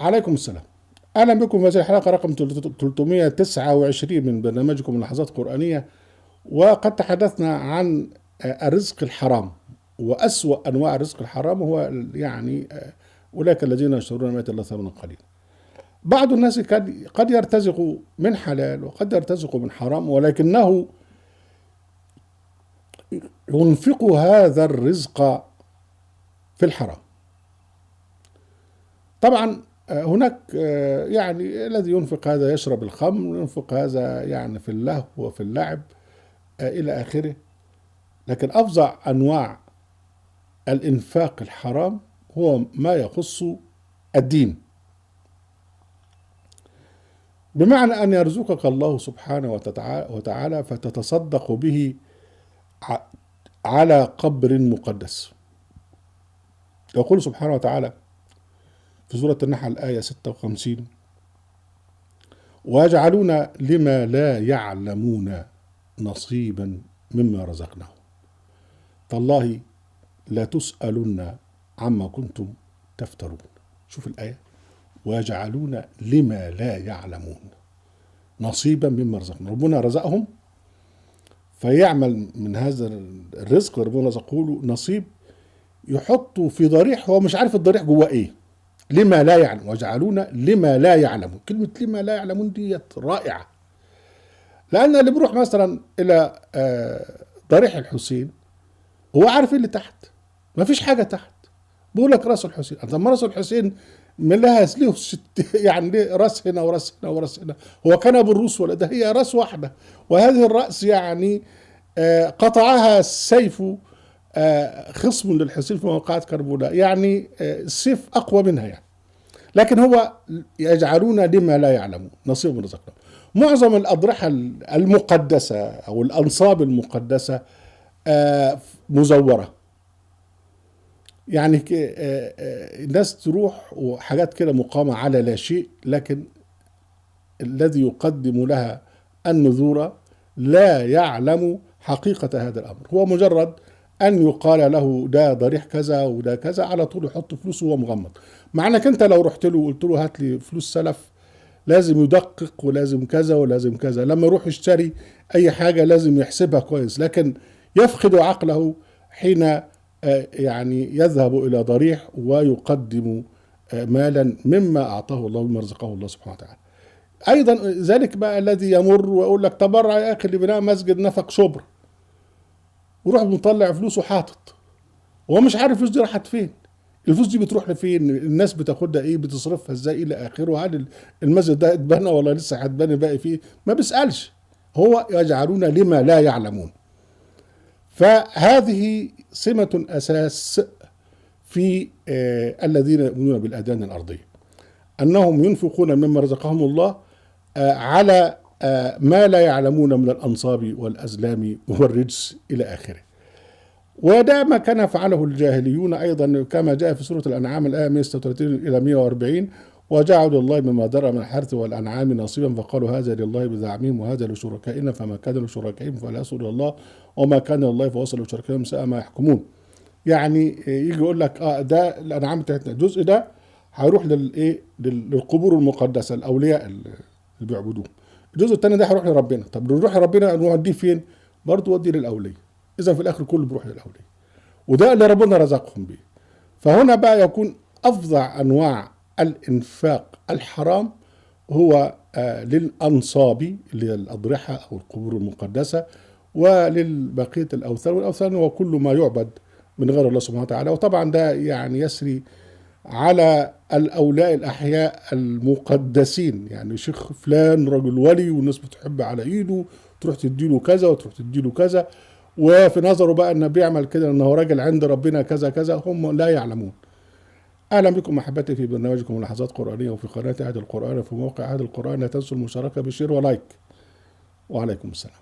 عليكم السلام. أهلا بكم في هذه الحلقة رقم 329 من برنامجكم لحظات قرآنية. وقد تحدثنا عن الرزق الحرام، وأسوأ أنواع الرزق الحرام هو أولئك الذين يشترون مائة الله ثمنا قليلا. بعض الناس قد يرتزق من حلال وقد يرتزق من حرام، ولكنه ينفق هذا الرزق في الحرام. طبعا هناك الذي ينفق هذا يشرب الخمر، ينفق هذا في اللهو وفي اللعب إلى آخره. لكن أفظع أنواع الإنفاق الحرام هو ما يخص الدين، بمعنى أن يرزقك الله سبحانه وتعالى فتتصدق به على قبر مقدس. يقول سبحانه وتعالى في سورة النحل آية 56: ويجعلون لما لا يعلمون نصيبا مما رزقناهم تالله لا تسألن عما كنتم تفترون. شوف الآية، ويجعلون لما لا يعلمون نصيبا مما رزقناهم. ربنا رزقهم فيعمل من هذا الرزق ربنا رزقه له نصيب، يحطه في ضريح هو مش عارف الضريح جواه ايه. لما لا يعلم، ويجعلون لما لا يعلمون. كلمة لما لا يعلمون دي رائعة، لأن اللي بيروح مثلا إلى ضريح الحسين هو عارف ايه اللي تحت، ما فيش حاجة تحت. بيقول لك راس الحسين. طب ما راس الحسين من لها له ليه راس هنا وراس هنا وراس هنا؟ هو كان بالروس ولا ده هي راس واحدة، وهذه الرأس قطعها السيف خصم للحسين في موقعة كربلاء، السيف أقوى منها لكن هو يجعلون لما لا يعلمون نصيب من رزقهم. معظم الأضرحة المقدسة أو الأنصاب المقدسة مزورة، الناس تروح وحاجات كده مقامة على لا شيء، لكن الذي يقدم لها النذور لا يعلم حقيقة هذا الأمر. هو مجرد أن يقال له ده ضريح كذا وده كذا، على طول يحط فلوسه وهو مغمض. مع انك انت لو رحت له وقلت له هات لي فلوس سلف، لازم يدقق ولازم كذا ولازم كذا. لما يروح يشتري اي حاجة لازم يحسبها كويس، لكن يفقد عقله حين يذهب الى ضريح ويقدم مالا مما اعطاه الله ومما رزقه الله سبحانه وتعالى. ايضا ذلك بقى الذي يمر ويقول لك تبرع يا اخي لبناء مسجد نفق شبر، ويروح مطلع فلوس وحاطط، وهو مش عارف الفلوس دي راحت فين. الفلوس دي بتروح لفين؟ الناس بتاخدها ايه؟ بتصرفها ازاي الى اخره؟ هل المسجد ده اتبنى ولا لسه هتبني باقي فيه؟ ما بيسالش. هو يجعلون لما لا يعلمون. فهذه سمة اساس في الذين يؤمنون بالاديان الارضيه، انهم ينفقون مما رزقهم الله على ما لا يعلمون من الانصاب والازلام والرجس الى اخره. وده ما كان فعله الجاهليون أيضا، كما جاء في سورة الأنعام الآية 136 إلى 140: وجعلوا لله مما ذرأ من الحرث والأنعام نصيبا فقالوا هذا لله بزعمهم وهذا لشركائنا فما كان لشركائهم فلا يصل إلى الله وما كان لله فوصل لشركائهم ساء ما يحكمون. يجي يقول لك ده الأنعام بتاعتنا، الجزء ده هيروح للقبور المقدسة، الأولياء اللي بيعبدوه. الجزء الثاني ده هيروح لربنا. طب نروح لربنا نوديه فين؟ برضه وديه للأولياء. إذا في الآخر كله بيروح للأولياء، وده اللي ربنا رزقهم به. فهنا بقى يكون أفظع أنواع الإنفاق الحرام هو للأنصاب اللي هي الأضرحة أو القبور المقدسة، وللبقية الأوثان. والأوثان هو كل ما يعبد من غير الله سبحانه وتعالى. وطبعا ده يسري على الأولياء الأحياء المقدسين، شيخ فلان رجل ولي والناس بتحب على إيده، تروح تديله كذا وتروح تديله كذا، وفي نظره بقى انه بيعمل كده انه راجل عند ربنا كذا كذا. هم لا يعلمون. اهلا بكم احبتي في برنامجكم لحظات قرآنية، وفي قناة عهد القرآن، في موقع عهد القرآن. لا تنسوا المشاركة بشير ولايك. وعليكم السلام.